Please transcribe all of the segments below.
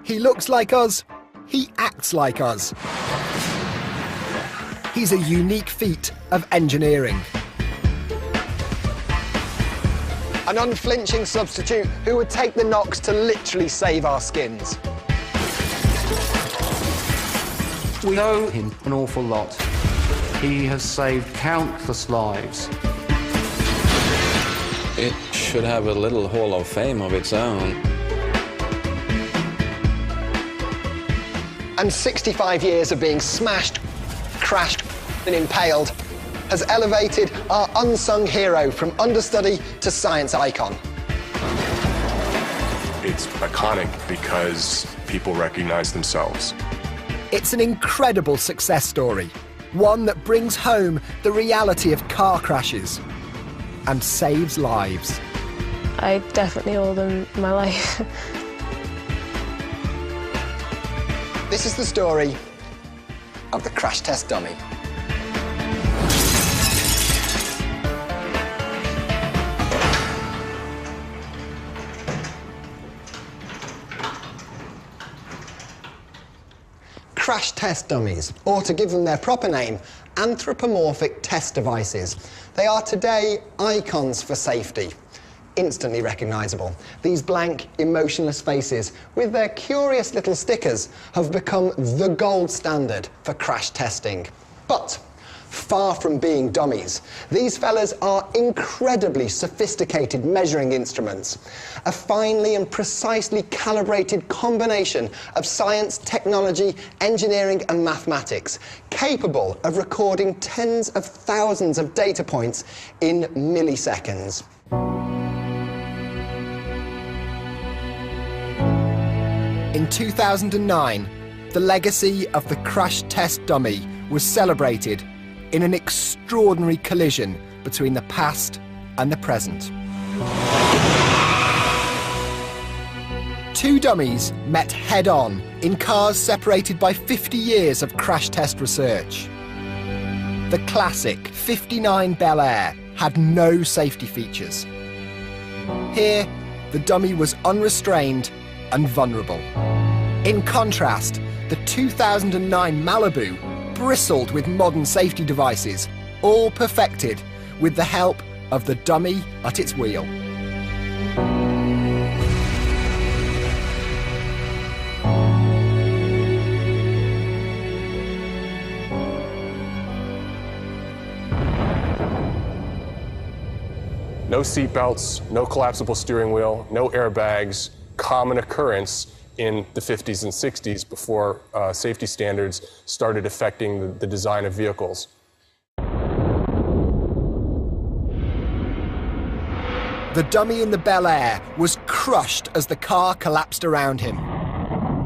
He looks like us. He acts like us. He's a unique feat of engineering. An unflinching substitute who would take the knocks to literally save our skins. We owe him an awful lot. He has saved countless lives. It should have a little Hall of Fame of its own. And 65 years of being smashed, crashed and impaled has elevated our unsung hero from understudy to science icon. It's iconic because people recognize themselves. It's an incredible success story, one that brings home the reality of car crashes and saves lives. I definitely owe them my life. This is the story of the crash test dummy. Crash test dummies, or to give them their proper name, anthropomorphic test devices. They are today icons for safety. Instantly recognisable. These blank, emotionless faces with their curious little stickers have become the gold standard for crash testing. But far from being dummies, these fellas are incredibly sophisticated measuring instruments, a finely and precisely calibrated combination of science, technology, engineering and mathematics, capable of recording tens of thousands of data points in milliseconds. In 2009, the legacy of the crash test dummy was celebrated in an extraordinary collision between the past and the present. Two dummies met head-on in cars separated by 50 years of crash test research. The classic 59 Bel Air had no safety features. Here, the dummy was unrestrained and vulnerable. In contrast, the 2009 Malibu bristled with modern safety devices, all perfected with the help of the dummy at its wheel. No seat belts, no collapsible steering wheel, no airbags, common occurrence in the 50s and 60s before safety standards started affecting the design of vehicles. The dummy in the Bel Air was crushed as the car collapsed around him.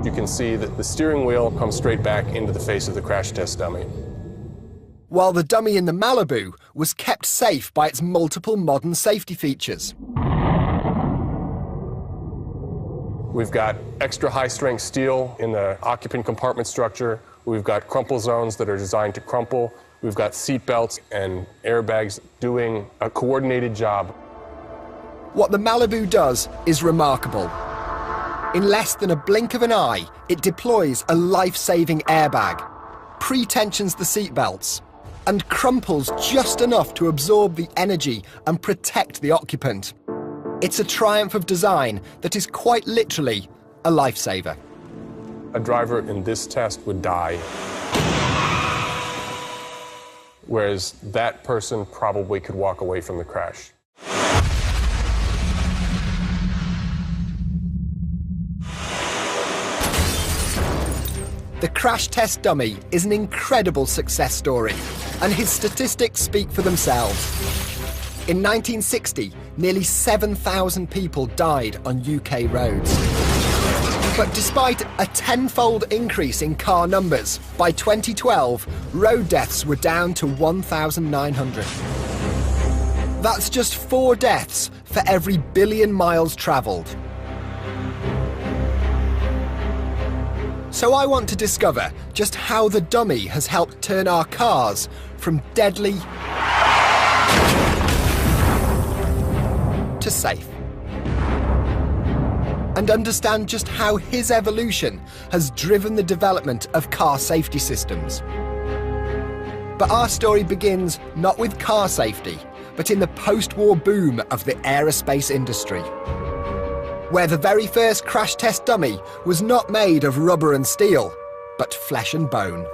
You can see that the steering wheel comes straight back into the face of the crash test dummy. While the dummy in the Malibu was kept safe by its multiple modern safety features. We've got extra high-strength steel in the occupant compartment structure. We've got crumple zones that are designed to crumple. We've got seat belts and airbags doing a coordinated job. What the Malibu does is remarkable. In less than a blink of an eye, it deploys a life-saving airbag, pre-tensions the seat belts, and crumples just enough to absorb the energy and protect the occupant. It's a triumph of design that is quite literally a lifesaver. A driver in this test would die, whereas that person probably could walk away from the crash. The crash test dummy is an incredible success story, and his statistics speak for themselves. In 1960, nearly 7,000 people died on UK roads. But despite a tenfold increase in car numbers, by 2012, road deaths were down to 1,900. That's just 4 deaths for every billion miles travelled. So I want to discover just how the dummy has helped turn our cars from deadly to safe. and understand just how his evolution has driven the development of car safety systems. But our story begins not with car safety, but in the post-war boom of the aerospace industry, where the very first crash test dummy was not made of rubber and steel, but flesh and bone.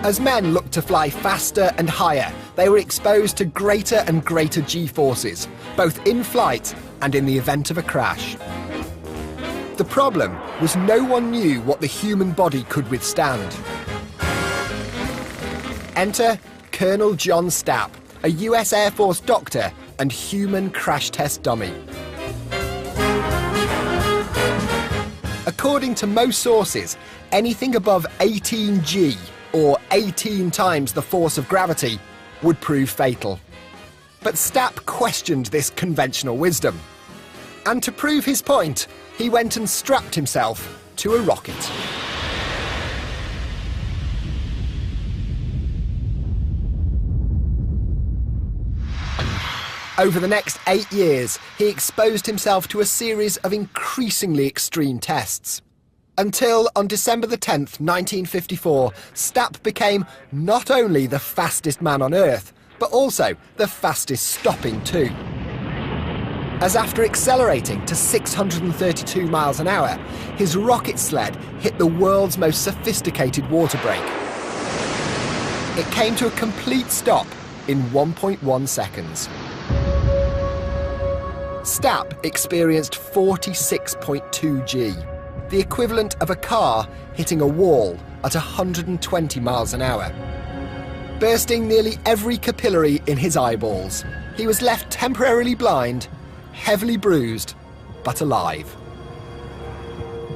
As men looked to fly faster and higher, they were exposed to greater and greater G-forces, both in flight and in the event of a crash. The problem was no one knew what the human body could withstand. Enter Colonel John Stapp, a US Air Force doctor and human crash test dummy. According to most sources, anything above 18 G, or 18 times the force of gravity, would prove fatal. But Stapp questioned this conventional wisdom. And to prove his point, he went and strapped himself to a rocket. Over the next 8 years, he exposed himself to a series of increasingly extreme tests. Until, on December the 10th, 1954, Stapp became not only the fastest man on Earth, but also the fastest stopping too. As after accelerating to 632 miles an hour, his rocket sled hit the world's most sophisticated water brake. It came to a complete stop in 1.1 seconds. Stapp experienced 46.2 G, the equivalent of a car hitting a wall at 120 miles an hour. Bursting nearly every capillary in his eyeballs, he was left temporarily blind, heavily bruised, but alive.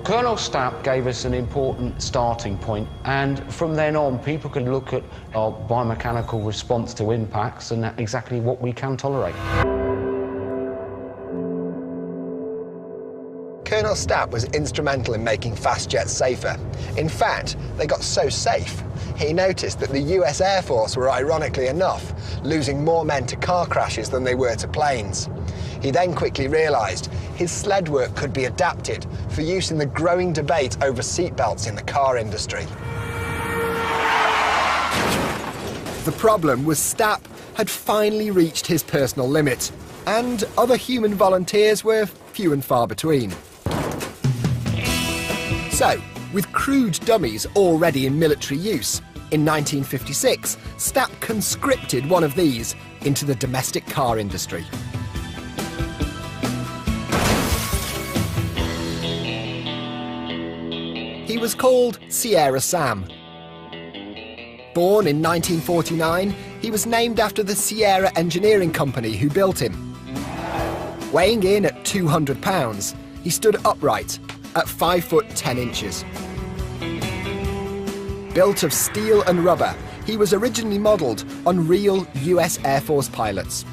Colonel Stapp gave us an important starting point, and from then on people could look at our biomechanical response to impacts and exactly what we can tolerate. Colonel Stapp was instrumental in making fast jets safer. In fact, they got so safe, he noticed that the US Air Force were, ironically enough, losing more men to car crashes than they were to planes. He then quickly realised his sled work could be adapted for use in the growing debate over seatbelts in the car industry. The problem was Stapp had finally reached his personal limit, and other human volunteers were few and far between. So, with crude dummies already in military use, in 1956, Stapp conscripted one of these into the domestic car industry. He was called Sierra Sam. Born in 1949, he was named after the Sierra Engineering Company who built him. Weighing in at 200 pounds, he stood upright at 5 foot 10 inches. Built of steel and rubber, he was originally modelled on real US Air Force pilots.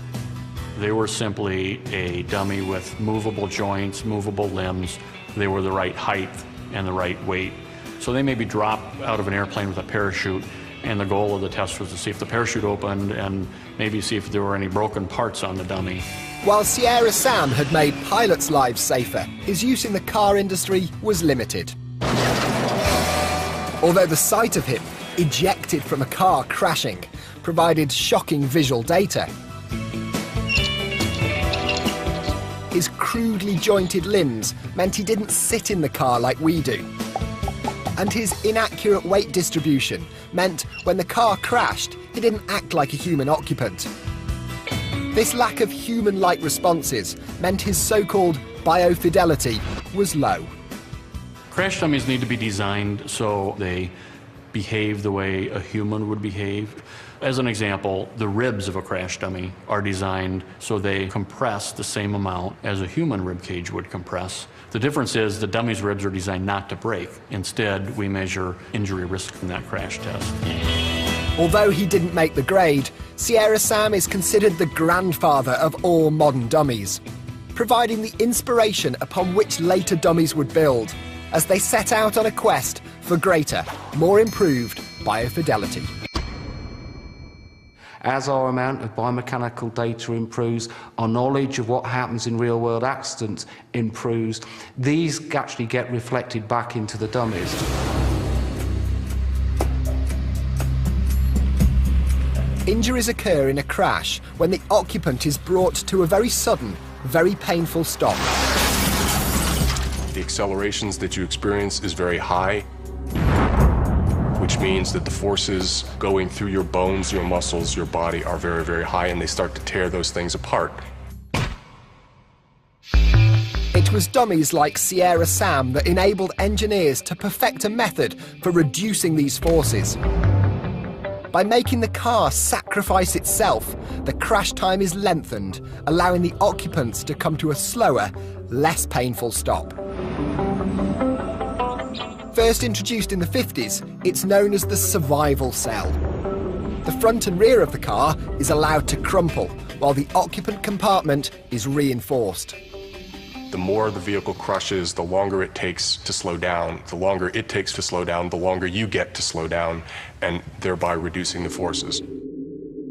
They were simply a dummy with movable joints, movable limbs. They were the right height and the right weight. So they may be dropped out of an airplane with a parachute, and the goal of the test was to see if the parachute opened and maybe see if there were any broken parts on the dummy. While Sierra Sam had made pilots' lives safer, his use in the car industry was limited. Although the sight of him, ejected from a car crashing, provided shocking visual data, his crudely jointed limbs meant he didn't sit in the car like we do. And his inaccurate weight distribution meant when the car crashed, he didn't act like a human occupant. This lack of human-like responses meant his so-called biofidelity was low. Crash dummies need to be designed so they behave the way a human would behave. As an example, the ribs of a crash dummy are designed so they compress the same amount as a human rib cage would compress. The difference is the dummy's ribs are designed not to break. Instead, we measure injury risk from that crash test. Although he didn't make the grade, Sierra Sam is considered the grandfather of all modern dummies, providing the inspiration upon which later dummies would build, as they set out on a quest for greater, more improved biofidelity. As our amount of biomechanical data improves, our knowledge of what happens in real-world accidents improves. These actually get reflected back into the dummies. Injuries occur in a crash when the occupant is brought to a very sudden, very painful stop. The accelerations that you experience is very high, which means that the forces going through your bones, your muscles, your body are very, very high, and they start to tear those things apart. It was dummies like Sierra Sam that enabled engineers to perfect a method for reducing these forces. By making the car sacrifice itself, the crash time is lengthened, allowing the occupants to come to a slower, less painful stop. First introduced in the 50s, it's known as the survival cell. The front and rear of the car is allowed to crumple, while the occupant compartment is reinforced. The more the vehicle crushes, the longer it takes to slow down. The longer it takes to slow down, the longer you get to slow down, and thereby reducing the forces.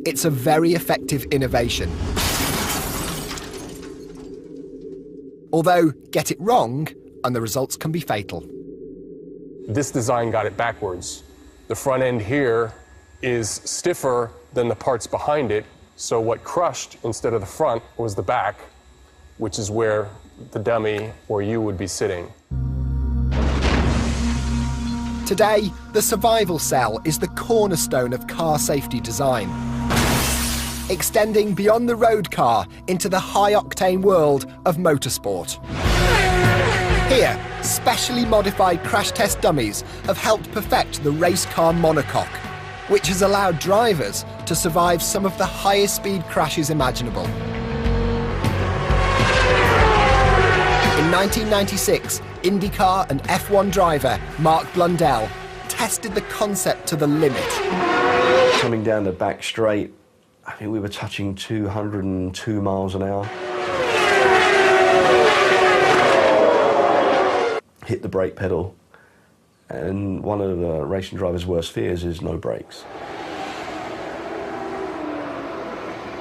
It's a very effective innovation. Although, get it wrong, and the results can be fatal. This design got it backwards. The front end here is stiffer than the parts behind it, so what crushed instead of the front was the back, which is where the dummy or you would be sitting. Today, the survival cell is the cornerstone of car safety design, extending beyond the road car into the high-octane world of motorsport. Here, specially modified crash test dummies have helped perfect the race car monocoque, which has allowed drivers to survive some of the highest speed crashes imaginable. In 1996, IndyCar and F1 driver Mark Blundell tested the concept to the limit. Coming down the back straight, I think we were touching 202 miles an hour. Hit the brake pedal, and one of the racing driver's worst fears is no brakes.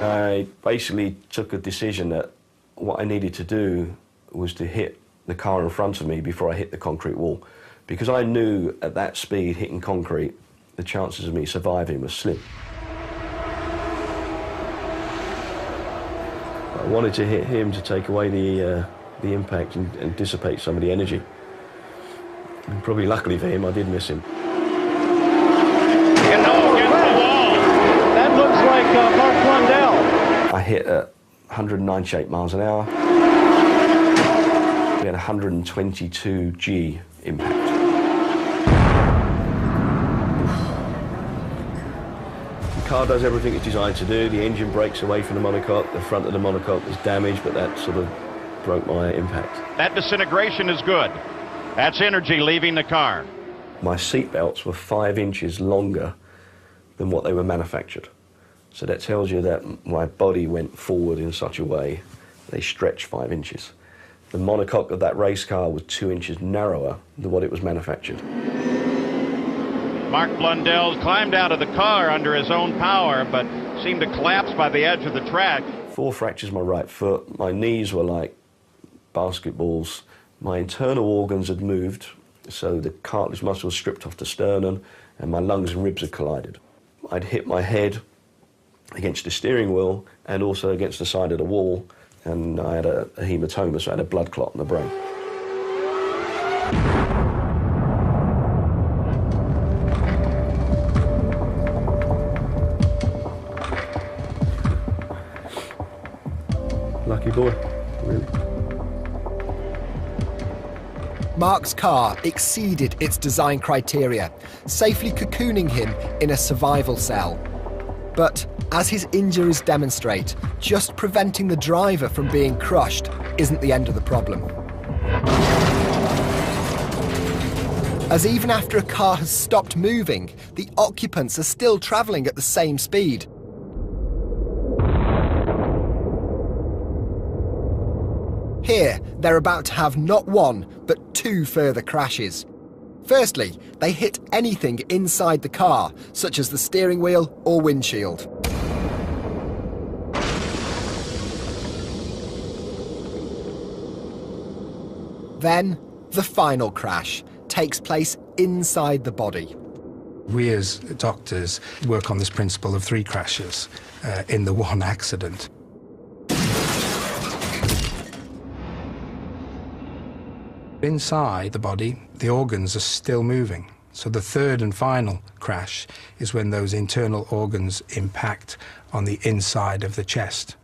I basically took a decision that what I needed to do was to hit the car in front of me before I hit the concrete wall, because I knew at that speed, hitting concrete, the chances of me surviving was slim. I wanted to hit him to take away the impact and dissipate some of the energy. And probably luckily for him, I did miss him. Against the wall. That looks like Mark Blundell. I hit at 198 miles an hour. We had 122 G impact. The car does everything it's designed to do. The engine breaks away from the monocoque. The front of the monocoque was damaged, but that sort of broke my impact. That disintegration is good. That's energy leaving the car. My seat belts were 5 inches longer than what they were manufactured. So that tells you that my body went forward in such a way they stretched 5 inches. The monocoque of that race car was 2 inches narrower than what it was manufactured. Mark Blundell climbed out of the car under his own power, but seemed to collapse by the edge of the track. 4 fractures in my right foot. My knees were like basketballs. My internal organs had moved, so the cartilage muscle was stripped off the sternum, and my lungs and ribs had collided. I'd hit my head against the steering wheel and also against the side of the wall, and I had a hematoma, so I had a blood clot in the brain. Lucky boy, really. Mark's car exceeded its design criteria, safely cocooning him in a survival cell. But as his injuries demonstrate, just preventing the driver from being crushed isn't the end of the problem. As even after a car has stopped moving, the occupants are still travelling at the same speed. Here, they're about to have not one, but 2 further crashes. Firstly, they hit anything inside the car, such as the steering wheel or windshield. Then, the final crash takes place inside the body. We as doctors work on this principle of 3 crashes in the one accident. Inside the body, the organs are still moving. So the third and final crash is when those internal organs impact on the inside of the chest.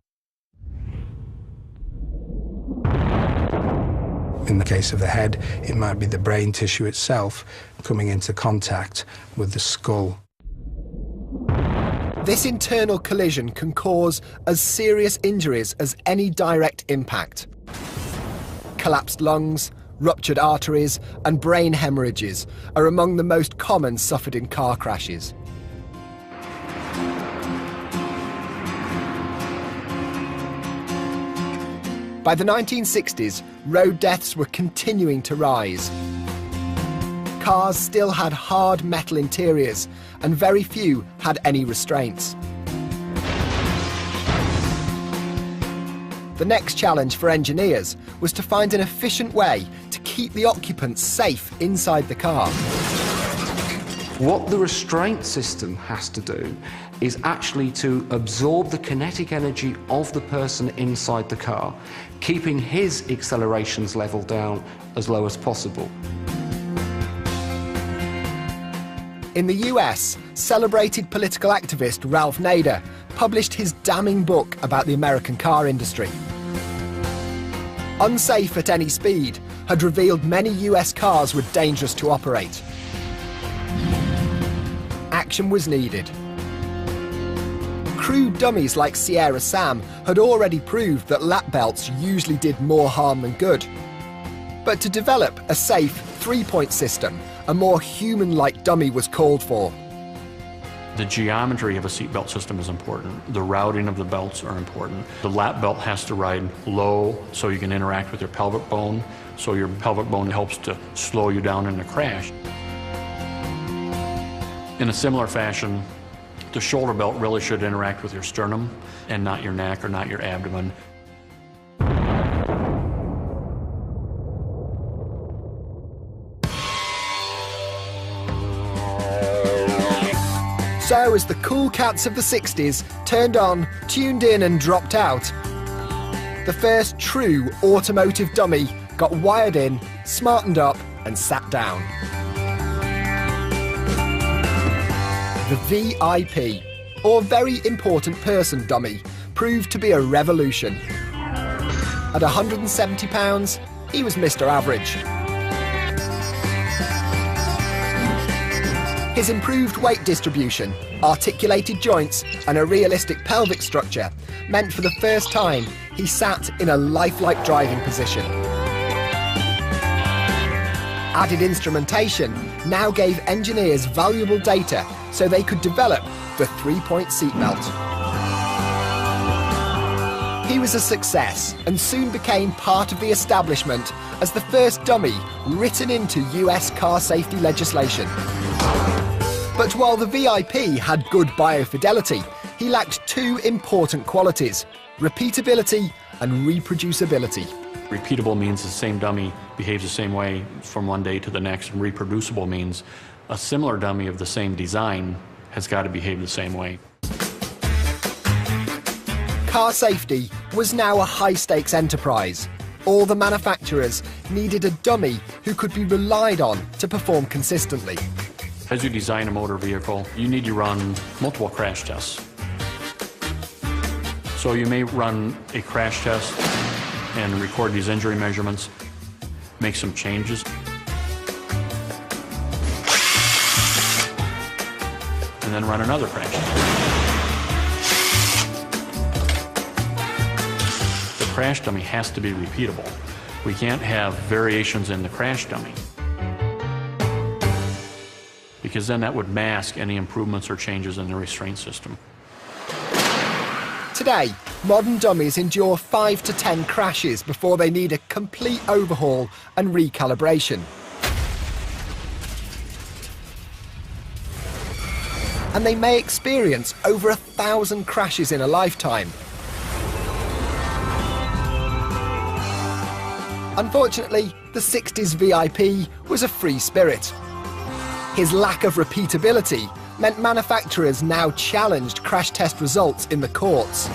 In the case of the head, it might be the brain tissue itself coming into contact with the skull. This internal collision can cause as serious injuries as any direct impact. Collapsed lungs, ruptured arteries and brain hemorrhages are among the most common suffered in car crashes. By the 1960s, road deaths were continuing to rise. Cars still had hard metal interiors, and very few had any restraints. The next challenge for engineers was to find an efficient way to keep the occupants safe inside the car. What the restraint system has to do is actually to absorb the kinetic energy of the person inside the car, keeping his accelerations level down as low as possible. In the US, celebrated political activist Ralph Nader published his damning book about the American car industry. Unsafe at any speed had revealed many US cars were dangerous to operate. Action was needed. Crude dummies like Sierra Sam had already proved that lap belts usually did more harm than good. But to develop a safe 3-point system, a more human-like dummy was called for. The geometry of a seatbelt system is important. The routing of the belts are important. The lap belt has to ride low so you can interact with your pelvic bone, so your pelvic bone helps to slow you down in a crash. In a similar fashion, the shoulder belt really should interact with your sternum and not your neck or not your abdomen. So as the cool cats of the 60s turned on, tuned in and dropped out, the first true automotive dummy got wired in, smartened up and sat down. The VIP, or Very Important Person dummy, proved to be a revolution. At £170, he was Mr. Average. His improved weight distribution, articulated joints and a realistic pelvic structure meant for the first time he sat in a lifelike driving position. Added instrumentation now gave engineers valuable data so they could develop the 3-point seatbelt. He was a success and soon became part of the establishment as the first dummy written into US car safety legislation. But while the VIP had good biofidelity, he lacked 2 important qualities: repeatability and reproducibility. Repeatable means the same dummy behaves the same way from one day to the next, and reproducible means a similar dummy of the same design has got to behave the same way. Car safety was now a high-stakes enterprise. All the manufacturers needed a dummy who could be relied on to perform consistently. As you design a motor vehicle, you need to run multiple crash tests. So you may run a crash test and record these injury measurements, make some changes, and then run another crash test. The crash dummy has to be repeatable. We can't have variations in the crash dummy, because then that would mask any improvements or changes in the restraint system. Today, modern dummies endure 5 to 10 crashes before they need a complete overhaul and recalibration. And they may experience over 1,000 crashes in a lifetime. Unfortunately, the 60s VIP was a free spirit. His lack of repeatability meant manufacturers now challenged crash test results in the courts.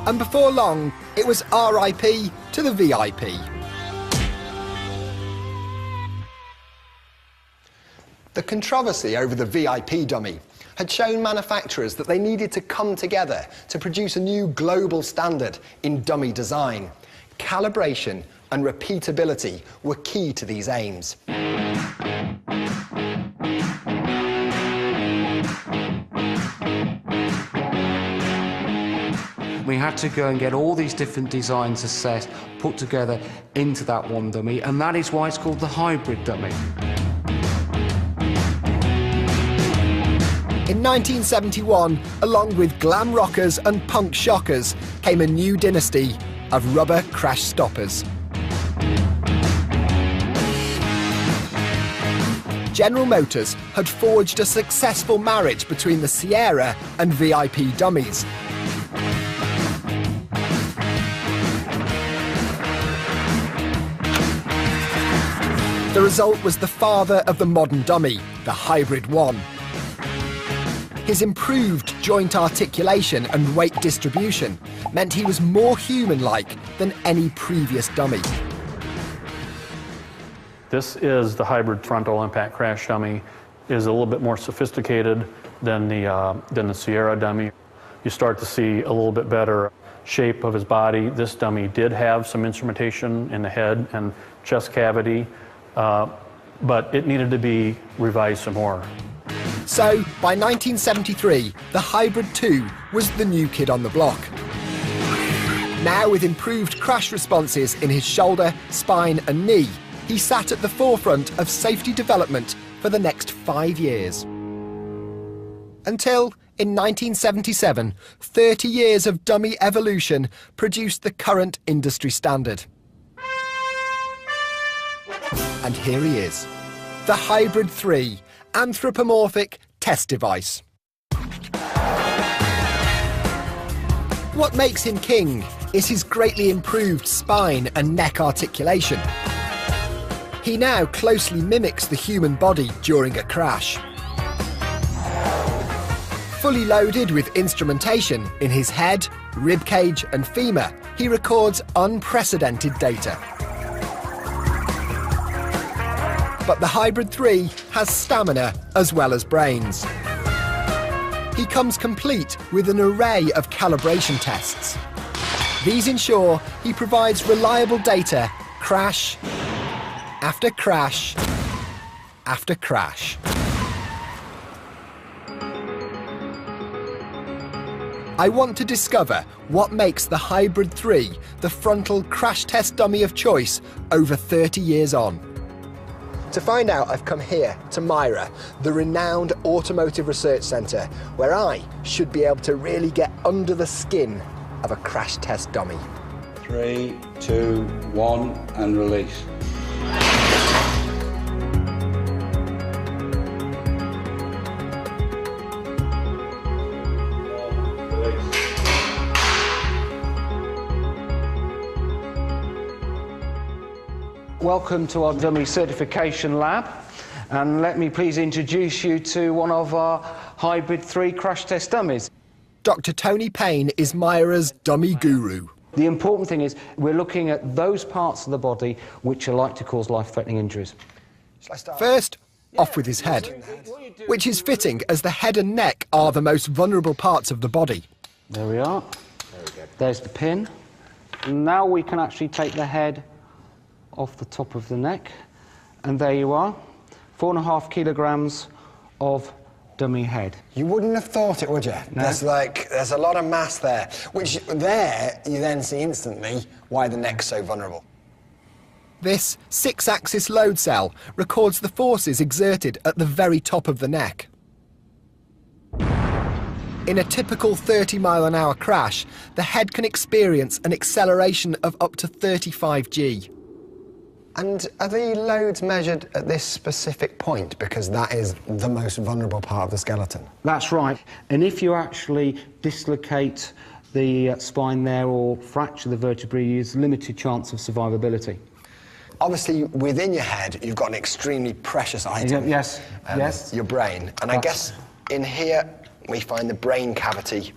And before long, it was RIP to the VIP. The controversy over the VIP dummy had shown manufacturers that they needed to come together to produce a new global standard in dummy design. Calibration and repeatability were key to these aims. We had to go and get all these different designs assessed, put together into that one dummy, and that is why it's called the hybrid dummy. In 1971, along with glam rockers and punk shockers, came a new dynasty of rubber crash stoppers. General Motors had forged a successful marriage between the Sierra and VIP dummies. The result was the father of the modern dummy, the Hybrid 1. His improved joint articulation and weight distribution meant he was more human-like than any previous dummy. This is the hybrid frontal impact crash dummy. It is a little bit more sophisticated than the Sierra dummy. You start to see a little bit better shape of his body. This dummy did have some instrumentation in the head and chest cavity, but it needed to be revised some more. So, by 1973, the Hybrid 2 was the new kid on the block. Now, with improved crash responses in his shoulder, spine and knee, he sat at the forefront of safety development for the next 5 years. Until, in 1977, 30 years of dummy evolution produced the current industry standard. And here he is, the Hybrid 3 anthropomorphic test device. What makes him king is his greatly improved spine and neck articulation. He now closely mimics the human body during a crash. Fully loaded with instrumentation in his head, ribcage and femur, he records unprecedented data. But the Hybrid 3 has stamina as well as brains. He comes complete with an array of calibration tests. These ensure he provides reliable data, crash after crash after crash. I want to discover what makes the Hybrid 3 the frontal crash test dummy of choice over 30 years on. To find out, I've come here to MIRA, the renowned automotive research centre, where I should be able to really get under the skin of a crash test dummy. 3, 2, 1, and release. Welcome to our dummy certification lab, and let me please introduce you to one of our Hybrid 3 crash test dummies. Dr. Tony Payne is MIRA's dummy guru. The important thing is we're looking at those parts of the body which are like to cause life-threatening injuries. First, off with his head, which is fitting as the head and neck are the most vulnerable parts of the body. There we are. There's the pin. And now we can actually take the head off the top of the neck, and there you are, 4.5 kilograms of dummy head. You wouldn't have thought it, would you? No. There's a lot of mass there, which there you then see instantly why the neck's so vulnerable. This 6-axis load cell records the forces exerted at the very top of the neck. In a typical 30-mile-an-hour crash, the head can experience an acceleration of up to 35 G. And are the loads measured at this specific point because that is the most vulnerable part of the skeleton? That's right. And if you actually dislocate the spine there or fracture the vertebrae, there's limited chance of survivability. Obviously, within your head, you've got an extremely precious item. Yes, yes. Your brain. And I guess in here, we find the brain cavity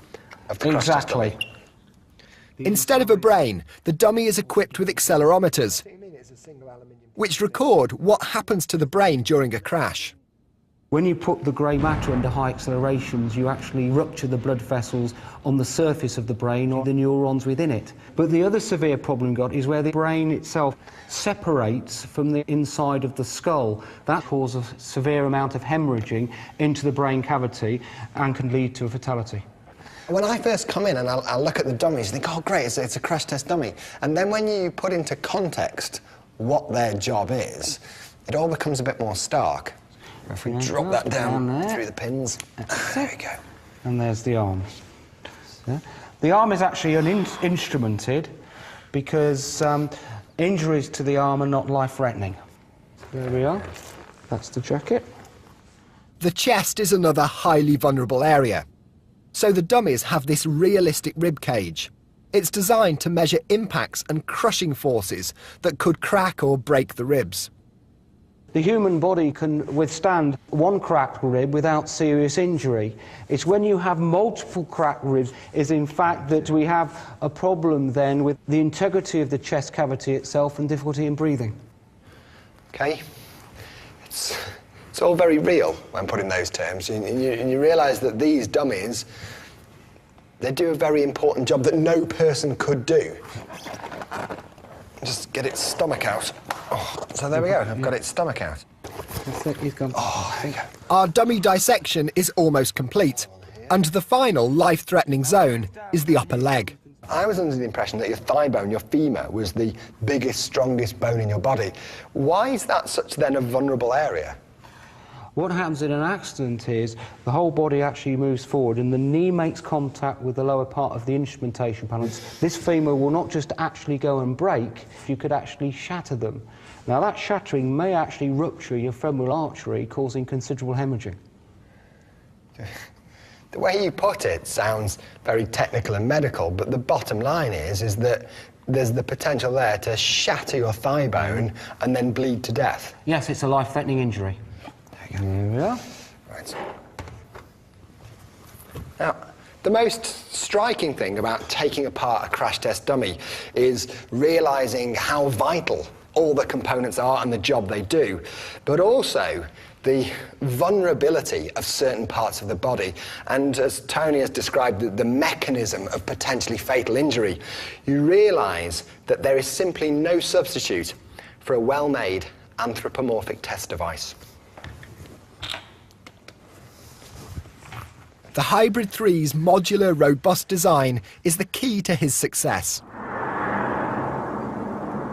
of the crash-test dummy. Instead of a brain, the dummy is equipped with accelerometers, which record what happens to the brain during a crash. When you put the grey matter under high accelerations, you actually rupture the blood vessels on the surface of the brain or the neurons within it. But the other severe problem you've got is where the brain itself separates from the inside of the skull. That causes a severe amount of hemorrhaging into the brain cavity and can lead to a fatality. When I first come in and I'll look at the dummies and think, oh great, it's a crash test dummy. And then when you put into context what their job is, it all becomes a bit more stark. If we drop that down through the pins, there we go. And there's the arm. Yeah. The arm is actually instrumented because injuries to the arm are not life-threatening. There we are. That's the jacket. The chest is another highly vulnerable area. So the dummies have this realistic rib cage. It's designed to measure impacts and crushing forces that could crack or break the ribs. The human body can withstand one cracked rib without serious injury. It's when you have multiple cracked ribs is in fact that we have a problem then with the integrity of the chest cavity itself and difficulty in breathing. Okay. It's all very real when put in those terms, and you realise that these dummies, they do a very important job that no person could do. Just get its stomach out. Oh, so there we go, I've got its stomach out. That's it, he's gone. Oh, there you go. Our dummy dissection is almost complete, and the final life-threatening zone is the upper leg. I was under the impression that your thigh bone, your femur, was the biggest, strongest bone in your body. Why is that such then a vulnerable area? What happens in an accident is the whole body actually moves forward and the knee makes contact with the lower part of the instrumentation panels. This femur will not just actually go and break, you could actually shatter them. Now that shattering may actually rupture your femoral artery, causing considerable hemorrhaging. The way you put it sounds very technical and medical, but the bottom line is that there's the potential there to shatter your thigh bone and then bleed to death. Yes, it's a life-threatening injury. There we are. Right. Now, the most striking thing about taking apart a crash test dummy is realising how vital all the components are and the job they do, but also the vulnerability of certain parts of the body. And as Tony has described the mechanism of potentially fatal injury, you realise that there is simply no substitute for a well-made anthropomorphic test device. The Hybrid 3's modular, robust design is the key to his success.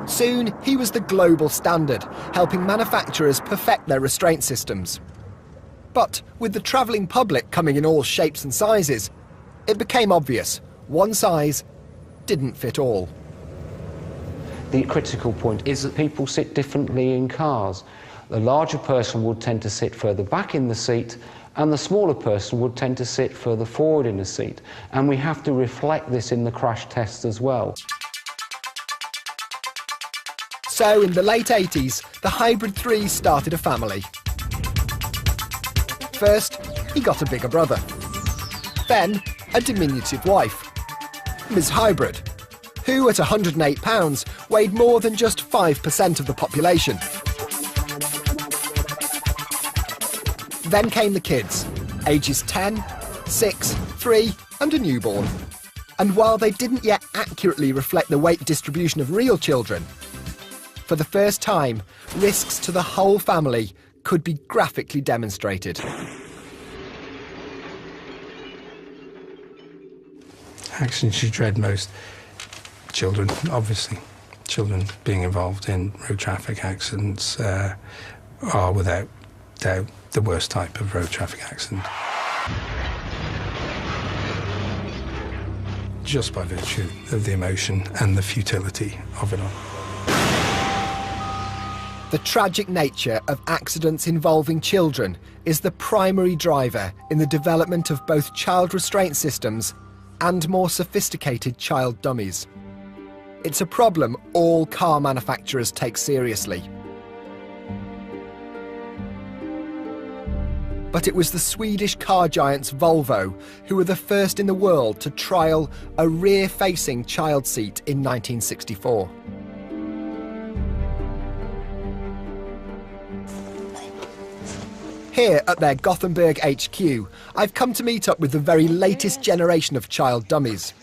Soon, he was the global standard, helping manufacturers perfect their restraint systems. But with the travelling public coming in all shapes and sizes, it became obvious one size didn't fit all. The critical point is that people sit differently in cars. The larger person would tend to sit further back in the seat, and the smaller person would tend to sit further forward in the seat. And we have to reflect this in the crash test as well. So in the late 80s, the Hybrid 3 started a family. First, he got a bigger brother. Then, a diminutive wife, Ms. Hybrid, who at 108 pounds weighed more than just 5% of the population. Then came the kids, ages 10, 6, 3 and a newborn. And while they didn't yet accurately reflect the weight distribution of real children, for the first time, risks to the whole family could be graphically demonstrated. Accidents you dread most, children, obviously. Children being involved in road traffic accidents are without doubt the worst type of road traffic accident. Just by virtue of the emotion and the futility of it all. The tragic nature of accidents involving children is the primary driver in the development of both child restraint systems and more sophisticated child dummies. It's a problem all car manufacturers take seriously. But it was the Swedish car giants Volvo who were the first in the world to trial a rear-facing child seat in 1964. Here at their Gothenburg HQ, I've come to meet up with the very latest generation of child dummies.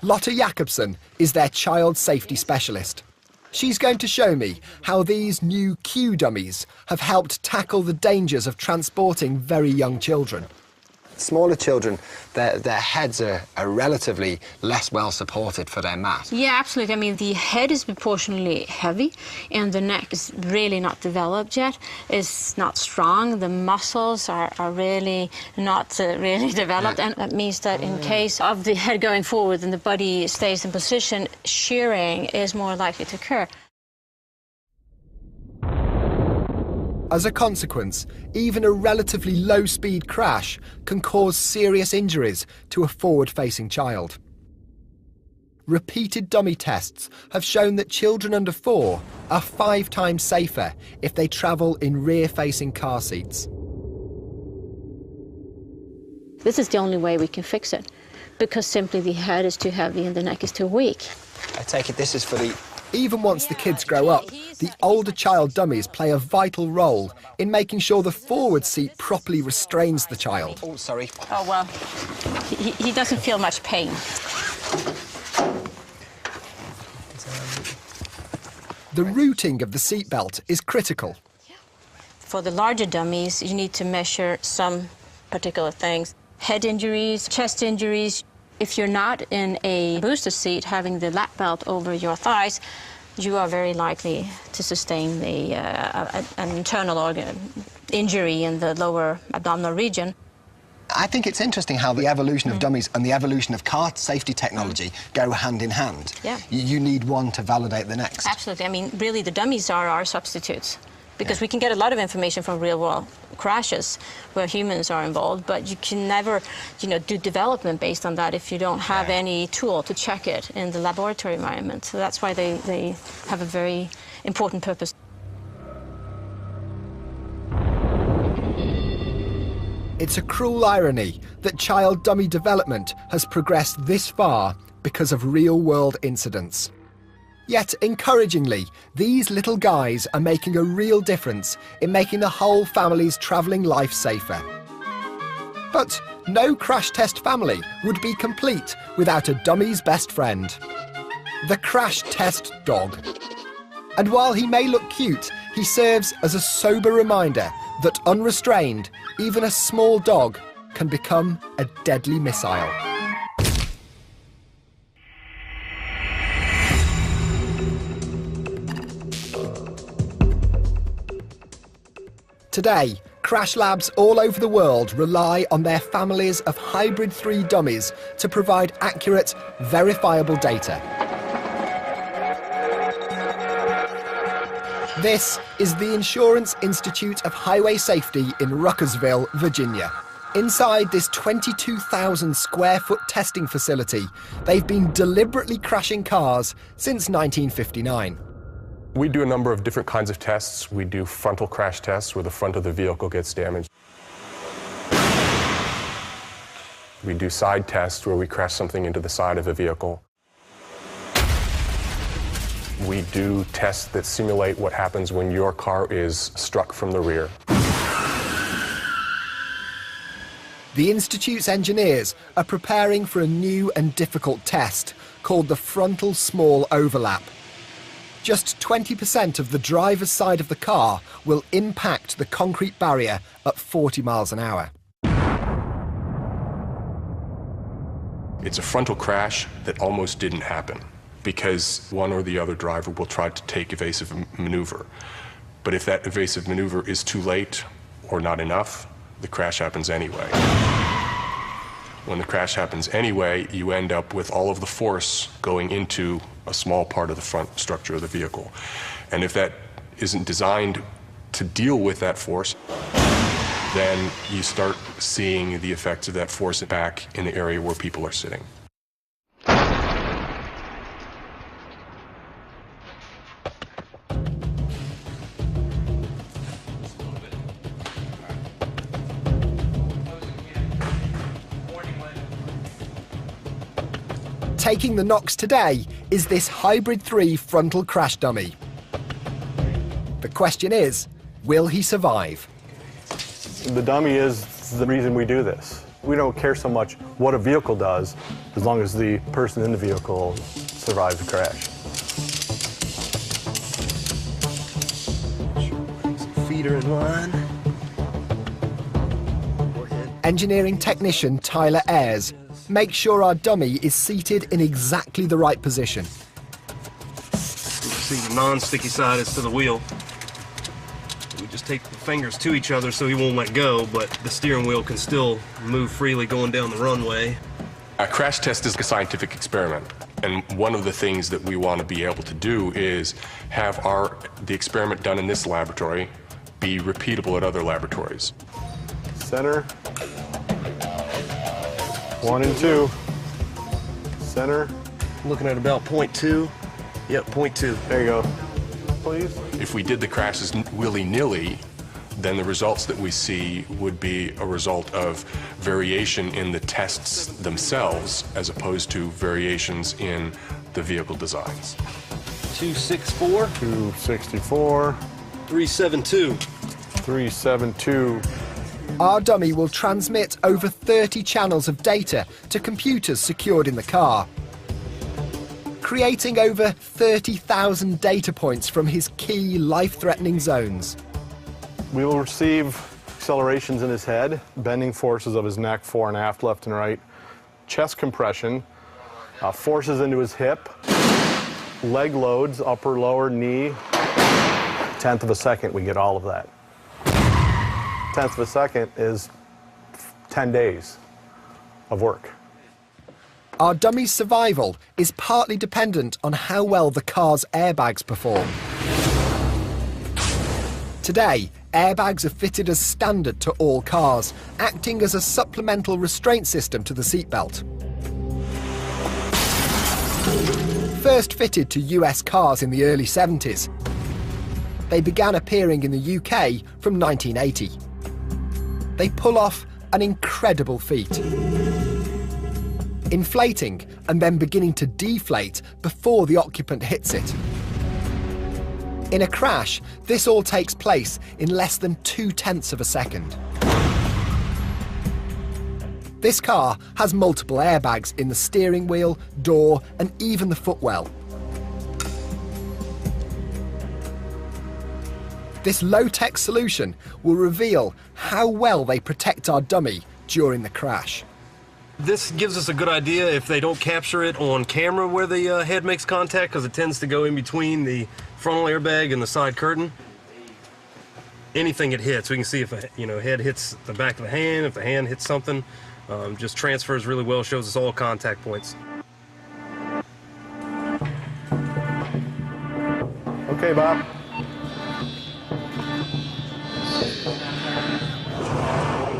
Lotta Jakobsen is their child safety specialist. She's going to show me how these new Q dummies have helped tackle the dangers of transporting very young children. Smaller children, their heads are relatively less well supported for their mass. Yeah, absolutely. I mean, the head is proportionally heavy and the neck is really not developed yet. It's not strong. The muscles are really not really developed. And that means that in case of the head going forward and the body stays in position, shearing is more likely to occur. As a consequence, even a relatively low-speed crash can cause serious injuries to a forward-facing child. Repeated dummy tests have shown that children under 4 are 5 times safer if they travel in rear-facing car seats. This is the only way we can fix it, because simply the head is too heavy and the neck is too weak. I take it this is for the... Even once the kids grow up, the older child dummies play a vital role in making sure the forward seat properly restrains the child. Oh, sorry. Oh, well, he doesn't feel much pain. The routing of the seatbelt is critical. For the larger dummies, you need to measure some particular things. Head injuries, chest injuries. If you're not in a booster seat having the lap belt over your thighs, you are very likely to sustain an internal organ injury in the lower abdominal region. I think it's interesting how the evolution of dummies and the evolution of car safety technology go hand in hand. Yeah. You need one to validate the next. Absolutely. I mean, really, the dummies are our substitutes, because we can get a lot of information from real-world crashes where humans are involved, but you can never, do development based on that if you don't have any tool to check it in the laboratory environment. So that's why they have a very important purpose. It's a cruel irony that child dummy development has progressed this far because of real-world incidents. Yet, encouragingly, these little guys are making a real difference in making the whole family's travelling life safer. But no crash test family would be complete without a dummy's best friend, the crash test dog. And while he may look cute, he serves as a sober reminder that unrestrained, even a small dog can become a deadly missile. Today, crash labs all over the world rely on their families of hybrid 3 dummies to provide accurate, verifiable data. This is the Insurance Institute of Highway Safety in Ruckersville, Virginia. Inside this 22,000 square foot testing facility, they've been deliberately crashing cars since 1959. We do a number of different kinds of tests. We do frontal crash tests where the front of the vehicle gets damaged. We do side tests where we crash something into the side of a vehicle. We do tests that simulate what happens when your car is struck from the rear. The Institute's engineers are preparing for a new and difficult test called the frontal small overlap. Just 20% of the driver's side of the car will impact the concrete barrier at 40 miles an hour. It's a frontal crash that almost didn't happen because one or the other driver will try to take evasive maneuver. But if that evasive maneuver is too late or not enough, the crash happens anyway. When the crash happens anyway, you end up with all of the force going into a small part of the front structure of the vehicle. And if that isn't designed to deal with that force, then you start seeing the effects of that force back in the area where people are sitting. taking the knocks today is this Hybrid 3 frontal crash dummy. The question is, will he survive? The dummy is the reason we do this. We don't care so much what a vehicle does, as long as the person in the vehicle survives the crash. Feeder in line. Engineering technician Tyler Ayres makes sure our dummy is seated in exactly the right position. See, the non-sticky side is to the wheel. We just take the fingers to each other so he won't let go, but the steering wheel can still move freely going down the runway. A crash test is a scientific experiment, and one of the things that we want to be able to do is have the experiment done in this laboratory be repeatable at other laboratories. Center. 1 and 2. Center. Looking at about 0.2. Yep, 0.2. There you go. Please. If we did the crashes willy-nilly, then the results that we see would be a result of variation in the tests themselves as opposed to variations in the vehicle designs. 264. 264. 372. 372. Our dummy will transmit over 30 channels of data to computers secured in the car, creating over 30,000 data points from his key life-threatening zones. We will receive accelerations in his head, bending forces of his neck, fore and aft, left and right, chest compression, forces into his hip, leg loads, upper, lower, knee. 1/10 of a second, we get all of that. 1/10 of a second is 10 days of work. Our dummy's survival is partly dependent on how well the car's airbags perform. Today, airbags are fitted as standard to all cars, acting as a supplemental restraint system to the seatbelt. First fitted to US cars in the early 70s, they began appearing in the UK from 1980. They pull off an incredible feat, inflating and then beginning to deflate before the occupant hits it. In a crash, this all takes place in less than 2/10 of a second. This car has multiple airbags in the steering wheel, door, and even the footwell. This low-tech solution will reveal how well they protect our dummy during the crash. This gives us a good idea if they don't capture it on camera where the head makes contact, because it tends to go in between the frontal airbag and the side curtain. Anything it hits, we can see if a head hits the back of the hand, if the hand hits something, just transfers really well, shows us all contact points. Okay, Bob.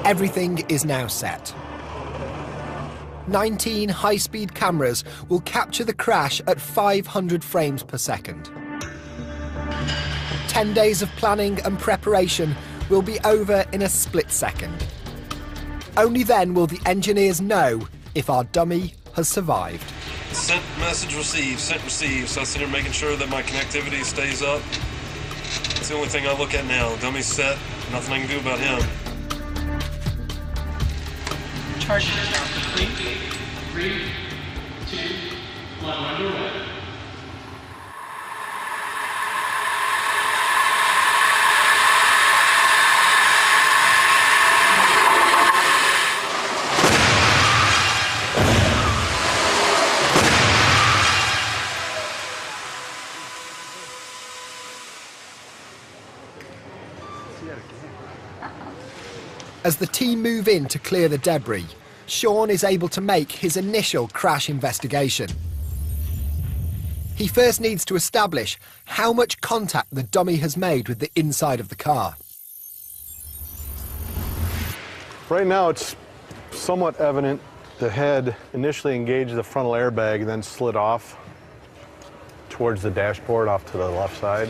Everything is now set. 19 high-speed cameras will capture the crash at 500 frames per second. 10 days of planning and preparation will be over in a split second. Only then will the engineers know if our dummy has survived. Sent message received, sent received. So I sit here making sure that my connectivity stays up. That's the only thing I look at now. Dummy's set, nothing I can do about him. Charging is now complete. 3, 2, 1, underway. As the team move in to clear the debris, Sean is able to make his initial crash investigation. He first needs to establish how much contact the dummy has made with the inside of the car. Right now it's somewhat evident the head initially engaged the frontal airbag and then slid off towards the dashboard off to the left side.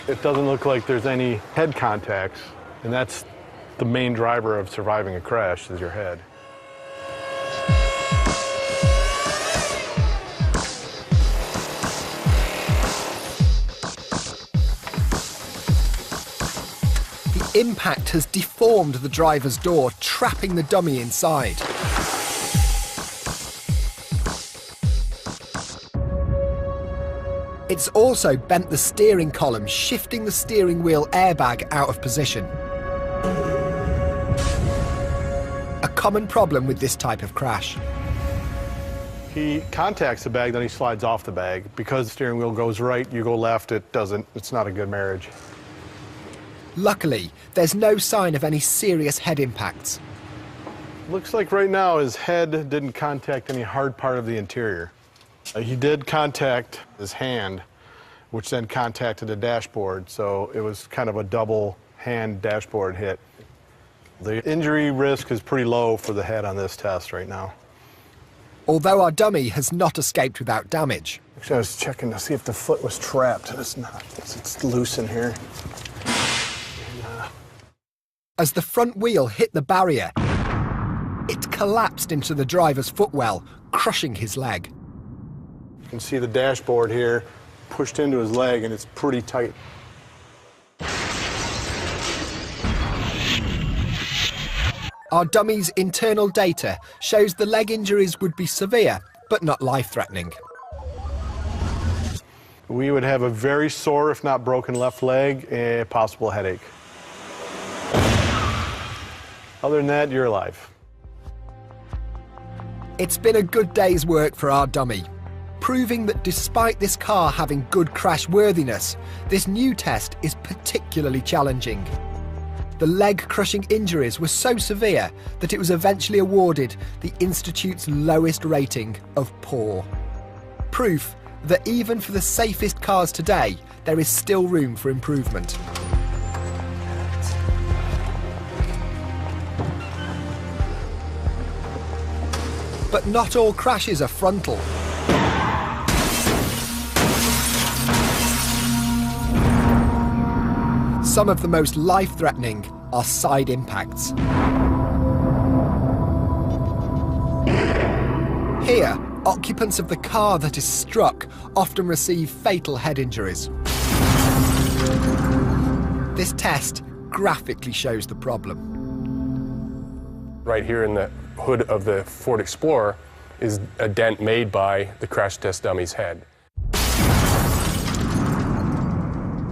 It doesn't look like there's any head contacts, and that's the main driver of surviving a crash, is your head. Impact has deformed the driver's door, trapping the dummy inside. It's also bent the steering column, shifting the steering wheel airbag out of position. A common problem with this type of crash. He contacts the bag, then he slides off the bag. Because the steering wheel goes right, you go left, it doesn't. It's not a good marriage. Luckily, there's no sign of any serious head impacts. Looks like right now his head didn't contact any hard part of the interior. He did contact his hand, which then contacted the dashboard, so it was kind of a double hand dashboard hit. The injury risk is pretty low for the head on this test right now. Although our dummy has not escaped without damage. Actually, I was checking to see if the foot was trapped. It's not. It's loose in here. As the front wheel hit the barrier, it collapsed into the driver's footwell, crushing his leg. You can see the dashboard here pushed into his leg, and it's pretty tight. Our dummy's internal data shows the leg injuries would be severe, but not life-threatening. We would have a very sore, if not broken, left leg and a possible headache. Other than that, you're alive. It's been a good day's work for our dummy, proving that despite this car having good crash worthiness, this new test is particularly challenging. The leg-crushing injuries were so severe that it was eventually awarded the Institute's lowest rating of poor. Proof that even for the safest cars today, there is still room for improvement. But not all crashes are frontal. Some of the most life-threatening are side impacts. Here, occupants of the car that is struck often receive fatal head injuries. This test graphically shows the problem. Right here in the hood of the Ford Explorer is a dent made by the crash test dummy's head.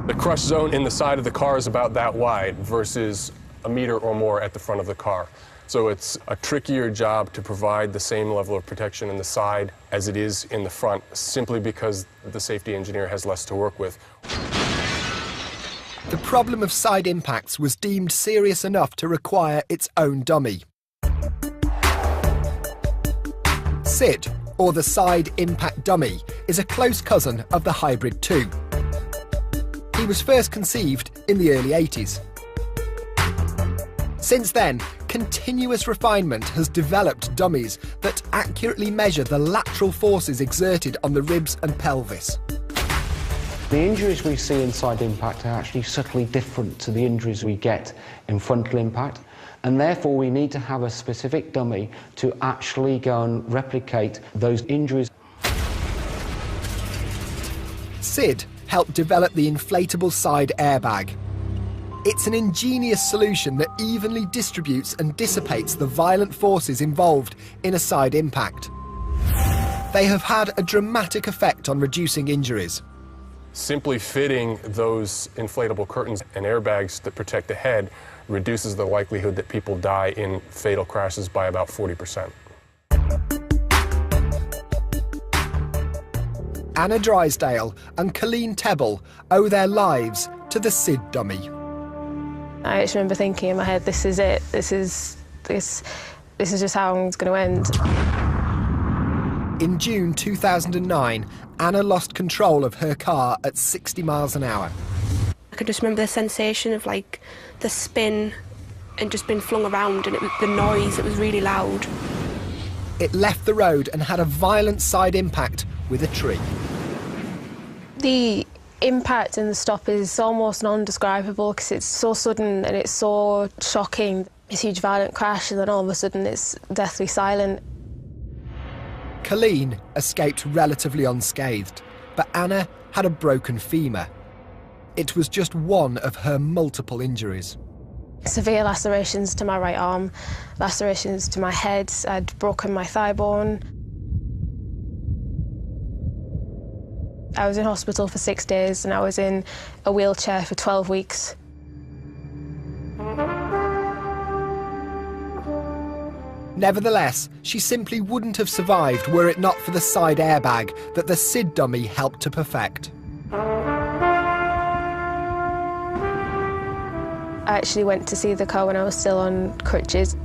The crush zone in the side of the car is about that wide versus a meter or more at the front of the car. So it's a trickier job to provide the same level of protection in the side as it is in the front, simply because the safety engineer has less to work with. The problem of side impacts was deemed serious enough to require its own dummy. SID, or the Side Impact Dummy, is a close cousin of the Hybrid 2. He was first conceived in the early 80s. Since then, continuous refinement has developed dummies that accurately measure the lateral forces exerted on the ribs and pelvis. The injuries we see in side impact are actually subtly different to the injuries we get in frontal impact, and therefore we need to have a specific dummy to actually go and replicate those injuries. SID helped develop the inflatable side airbag. It's an ingenious solution that evenly distributes and dissipates the violent forces involved in a side impact. They have had a dramatic effect on reducing injuries. Simply fitting those inflatable curtains and airbags that protect the head reduces the likelihood that people die in fatal crashes by about 40%. Anna Drysdale and Colleen Tebble owe their lives to the SID dummy. I just remember thinking in my head, this is it. This is just how it's going to end. In June 2009, Anna lost control of her car at 60 miles an hour. I could just remember the sensation of like the spin and just being flung around, and the noise, it was really loud. It left the road and had a violent side impact with a tree. The impact and the stop is almost non-describable because it's so sudden and it's so shocking. It's a huge violent crash and then all of a sudden it's deathly silent. Colleen escaped relatively unscathed, but Anna had a broken femur. It was just one of her multiple injuries. Severe lacerations to my right arm, lacerations to my head. I'd broken my thigh bone. I was in hospital for 6 days and I was in a wheelchair for 12 weeks. Nevertheless, she simply wouldn't have survived were it not for the side airbag that the SID dummy helped to perfect. I actually went to see the car when I was still on crutches.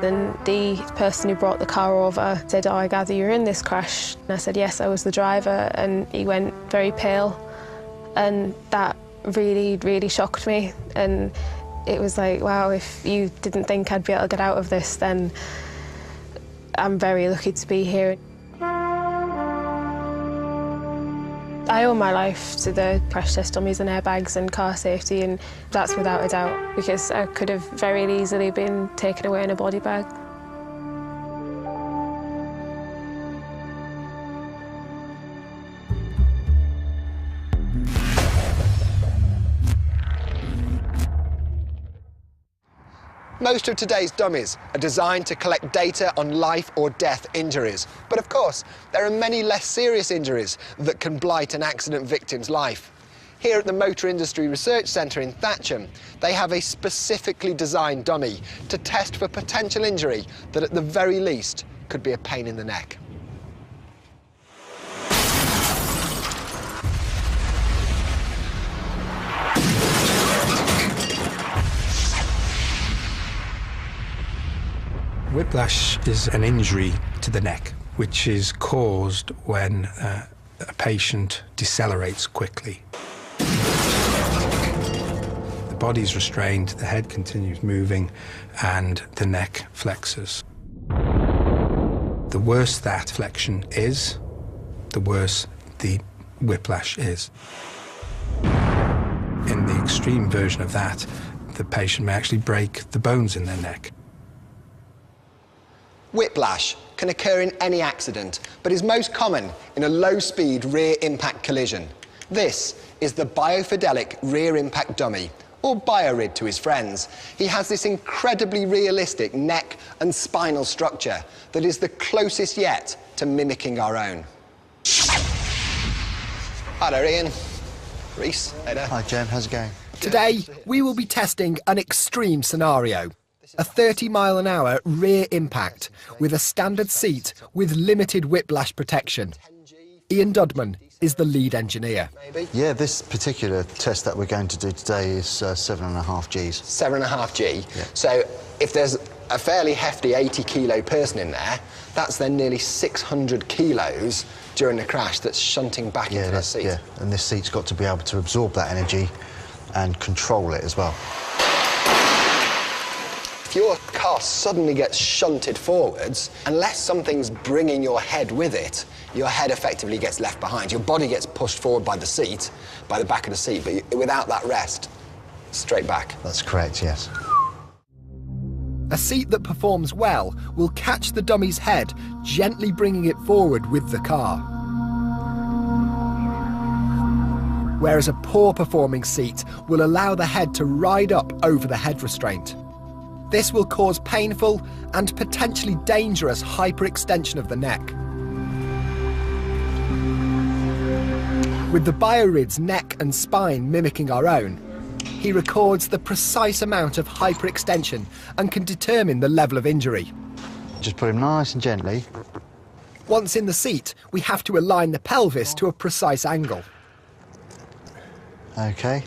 And the person who brought the car over said, "Oh, I gather you're in this crash." And I said, "Yes, I was the driver." And he went very pale. And that really, really shocked me. And it was like, wow, if you didn't think I'd be able to get out of this, then I'm very lucky to be here. I owe my life to the crash test dummies and airbags and car safety, and that's without a doubt, because I could have very easily been taken away in a body bag. Most of today's dummies are designed to collect data on life or death injuries. But of course, there are many less serious injuries that can blight an accident victim's life. Here at the Motor Industry Research Centre in Thatcham, they have a specifically designed dummy to test for potential injury that at the very least could be a pain in the neck. Whiplash is an injury to the neck, which is caused when a patient decelerates quickly. The body's restrained, the head continues moving, and the neck flexes. The worse that flexion is, the worse the whiplash is. In the extreme version of that, the patient may actually break the bones in their neck. Whiplash can occur in any accident, but is most common in a low-speed rear impact collision. This is the biofidelic rear impact dummy, or BioRid to his friends. He has this incredibly realistic neck and spinal structure that is the closest yet to mimicking our own. Hello, Ian. Reese, hey there. Hi, Jen, how's it going? Today, we will be testing an extreme scenario. A 30-mile-an-hour rear impact with a standard seat with limited whiplash protection. Ian Dudman is the lead engineer. Yeah, this particular test that we're going to do today is 7.5 Gs. 7.5 G. Yeah. So if there's a fairly hefty 80-kilo person in there, that's then nearly 600 kilos during the crash that's shunting back into that seat. Yeah, and this seat's got to be able to absorb that energy and control it as well. If your car suddenly gets shunted forwards, unless something's bringing your head with it, your head effectively gets left behind. Your body gets pushed forward by the seat, by the back of the seat, but without that rest, straight back. That's correct, yes. A seat that performs well will catch the dummy's head, gently bringing it forward with the car. Whereas a poor-performing seat will allow the head to ride up over the head restraint. This will cause painful and potentially dangerous hyperextension of the neck. With the BioRid's neck and spine mimicking our own, he records the precise amount of hyperextension and can determine the level of injury. Just put him nice and gently. Once in the seat, we have to align the pelvis to a precise angle. OK,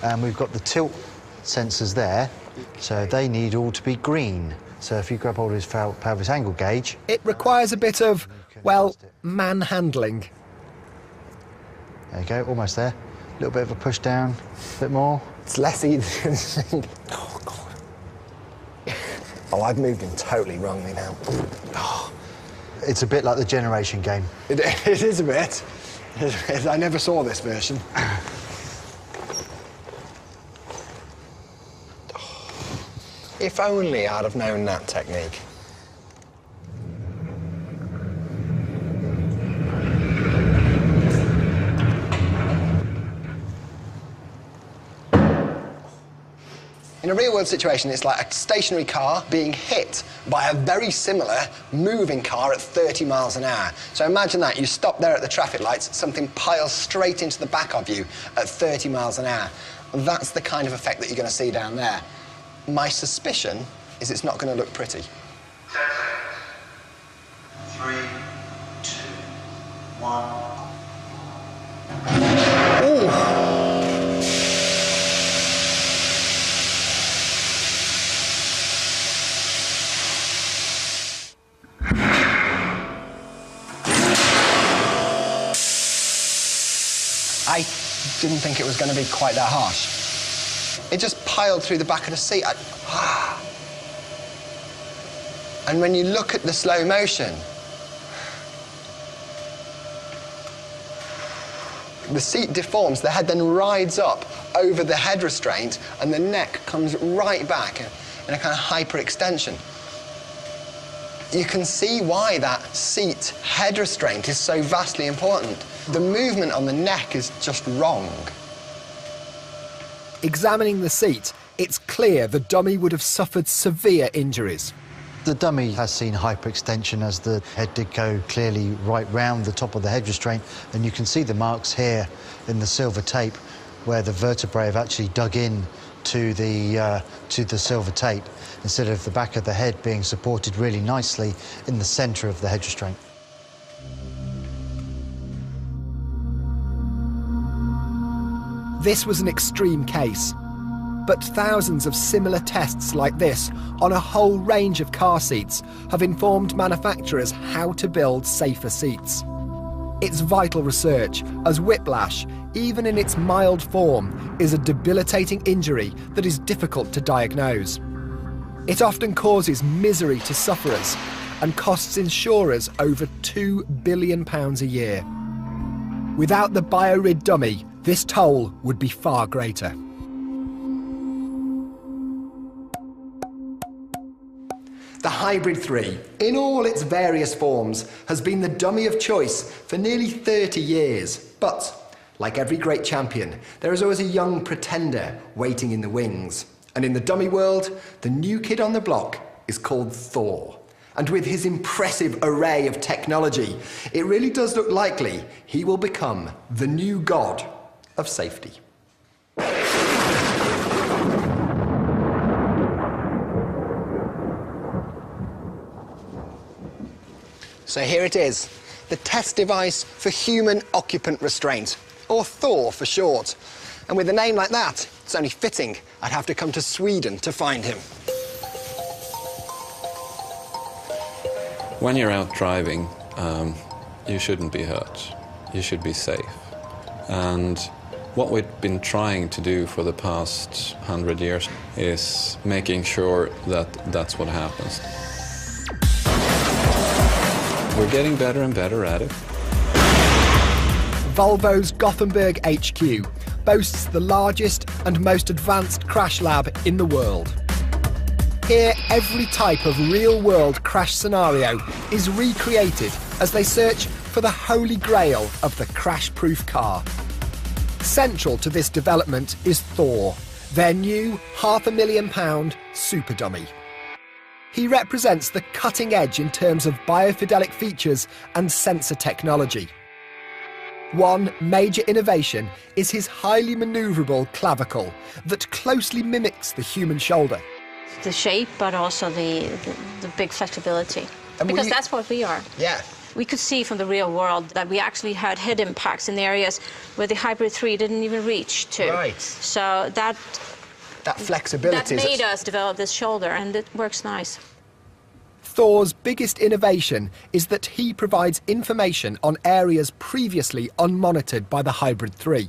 and we've got the tilt sensors there. So they need all to be green. So if you grab hold of his pelvis angle gauge... It requires a bit of, well, manhandling. There you go, almost there. A little bit of a push down, a bit more. It's less easy. Oh, God. Oh, I've moved him totally wrongly now. Oh. It's a bit like the generation game. It is a bit. I never saw this version. If only I'd have known that technique. In a real-world situation, it's like a stationary car being hit by a very similar moving car at 30 miles an hour. So imagine that. You stop there at the traffic lights, something piles straight into the back of you at 30 miles an hour. That's the kind of effect that you're going to see down there. My suspicion is it's not going to look pretty. 3, 2, 1. I didn't think it was going to be quite that harsh. It just piled through the back of the seat. And when you look at the slow motion, the seat deforms, the head then rides up over the head restraint, and the neck comes right back in a kind of hyperextension. You can see why that seat head restraint is so vastly important. The movement on the neck is just wrong. Examining the seat, it's clear the dummy would have suffered severe injuries. The dummy has seen hyperextension as the head did go clearly right round the top of the head restraint, and you can see the marks here in the silver tape where the vertebrae have actually dug in to the silver tape instead of the back of the head being supported really nicely in the centre of the head restraint. This was an extreme case, but thousands of similar tests like this on a whole range of car seats have informed manufacturers how to build safer seats. It's vital research, as whiplash, even in its mild form, is a debilitating injury that is difficult to diagnose. It often causes misery to sufferers and costs insurers over £2 billion a year. Without the BioRid dummy, this toll would be far greater. The Hybrid 3, in all its various forms, has been the dummy of choice for nearly 30 years. But, like every great champion, there is always a young pretender waiting in the wings. And in the dummy world, the new kid on the block is called Thor. And with his impressive array of technology, it really does look likely he will become the new god of safety. So here it is, the test device for human occupant restraint, or Thor for short. And with a name like that, it's only fitting I'd have to come to Sweden to find him. When you're out driving, you shouldn't be hurt. You should be safe. And what we've been trying to do for the past 100 years is making sure that that's what happens. We're getting better and better at it. Volvo's Gothenburg HQ boasts the largest and most advanced crash lab in the world. Here, every type of real-world crash scenario is recreated as they search for the holy grail of the crash-proof car. Central to this development is Thor, their new £500,000 super dummy. He represents the cutting edge in terms of biofidelic features and sensor technology. One major innovation is his highly manoeuvrable clavicle that closely mimics the human shoulder. The shape, but also the big flexibility. Because that's what we are. Yeah. We could see from the real world that we actually had head impacts in areas where the Hybrid 3 didn't even reach to. Right. So that flexibility that made us develop this shoulder, and it works nice. Thor's biggest innovation is that he provides information on areas previously unmonitored by the Hybrid 3.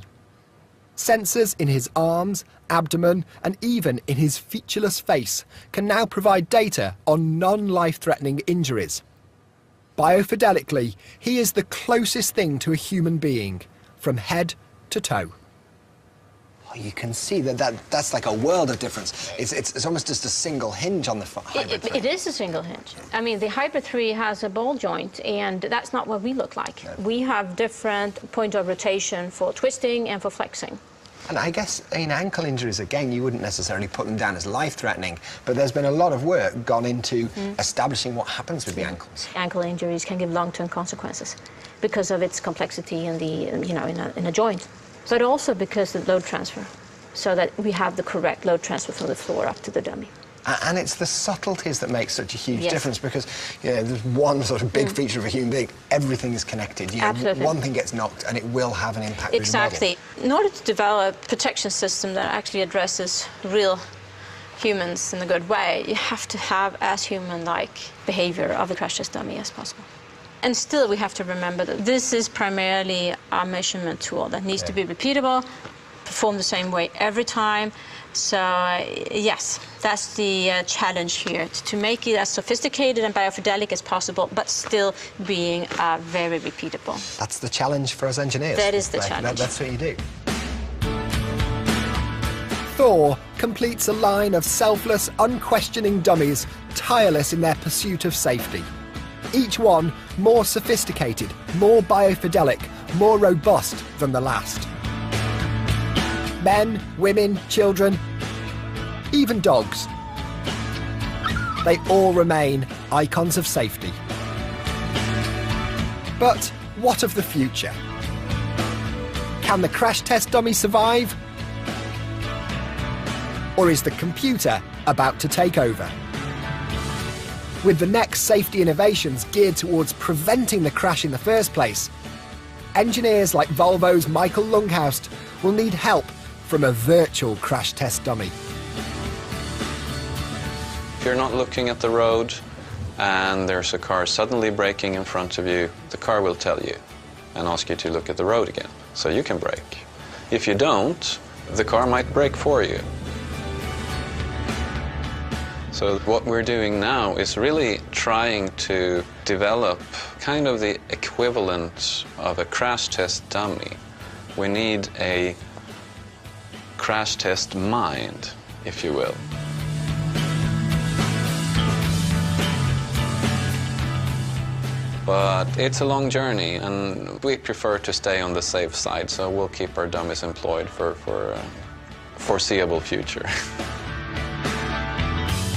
Sensors in his arms, abdomen, and even in his featureless face can now provide data on non-life-threatening injuries. Biofidelically, he is the closest thing to a human being, from head to toe. Oh, you can see that's like a world of difference. It's almost just a single hinge on the Hybrid 3. It is a single hinge. I mean, the Hybrid 3 has a ball joint, and that's not what we look like. No. We have different point of rotation for twisting and for flexing. And I guess in ankle injuries, again, you wouldn't necessarily put them down as life-threatening, but there's been a lot of work gone into establishing what happens with the ankles. Ankle injuries can give long-term consequences because of its complexity in the, you know, in a joint, but also because of load transfer, so that we have the correct load transfer from the floor up to the dummy. And it's the subtleties that make such a huge difference, because there's one sort of big feature of a human being. Everything is connected. You know, Absolutely. One thing gets knocked and it will have an impact. Exactly. In order to develop a protection system that actually addresses real humans in a good way, you have to have as human-like behavior of a crash test dummy as possible. And still, we have to remember that this is primarily a measurement tool that needs to be repeatable, perform the same way every time. So, yes, that's the challenge here, to make it as sophisticated and biofidelic as possible, but still being very repeatable. That's the challenge for us engineers. That is the challenge. That's what you do. Thor completes a line of selfless, unquestioning dummies, tireless in their pursuit of safety. Each one more sophisticated, more biofidelic, more robust than the last. Men, women, children, even dogs. They all remain icons of safety. But what of the future? Can the crash test dummy survive? Or is the computer about to take over? With the next safety innovations geared towards preventing the crash in the first place, engineers like Volvo's Michael Lunghaust will need help from a virtual crash test dummy. If you're not looking at the road and there's a car suddenly braking in front of you, the car will tell you and ask you to look at the road again, so you can brake. If you don't, the car might brake for you. So what we're doing now is really trying to develop kind of the equivalent of a crash test dummy. We need a crash test mind, if you will. But it's a long journey, and we prefer to stay on the safe side, so we'll keep our dummies employed for a foreseeable future.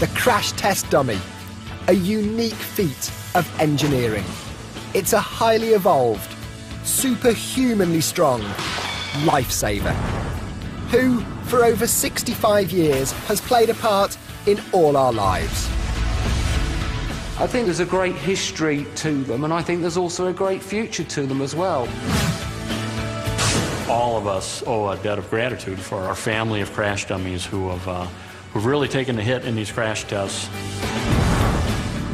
The crash test dummy, a unique feat of engineering. It's a highly evolved, superhumanly strong lifesaver, who, for over 65 years, has played a part in all our lives. I think there's a great history to them, and I think there's also a great future to them as well. All of us owe a debt of gratitude for our family of crash dummies who've really taken the hit in these crash tests.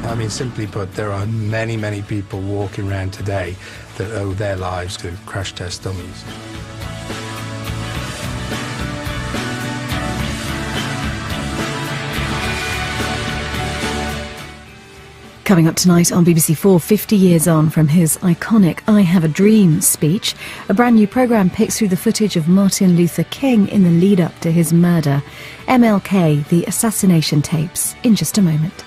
I mean, simply put, there are many, many people walking around today that owe their lives to crash test dummies. Coming up tonight on BBC 4, 50 years on from his iconic I Have a Dream speech, a brand new programme picks through the footage of Martin Luther King in the lead-up to his murder. MLK, the assassination tapes, in just a moment.